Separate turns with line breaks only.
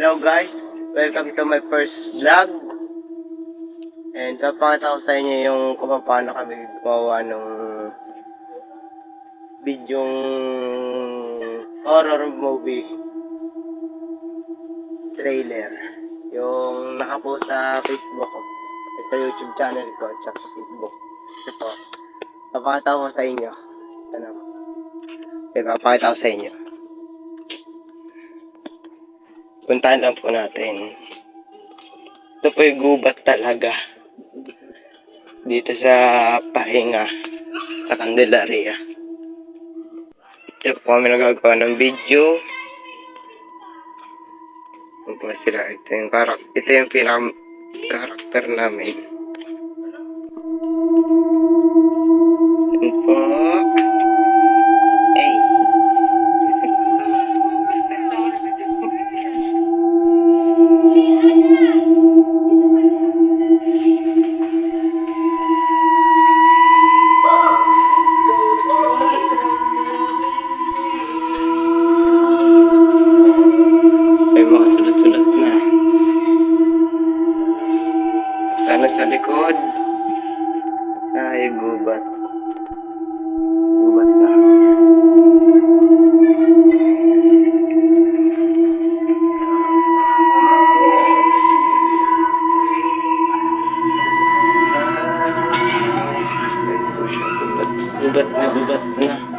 Hello guys, welcome to my first vlog. And papakita ko sa inyo yung kung paano kami gumawa ng bidyong horror movie trailer. Yung nakapost sa Facebook ko, sa YouTube channel ko, at sa Facebook. Ito, papakita ko sa inyo. Ano? Papakita ko sa inyo. Puntahan lang po natin. Ito po yung gubat talaga. Dito sa pahinga. Sa Candelaria. Ito po kami nagagawa ng video. Ito po sila. Ito yung pinaka-karakter namin. Ito po. Hey. Sulat-sulat na. Sana sa likod. Ay, gubat. Gubat na. Ay po siya, gubat. Gubat na, gubat na.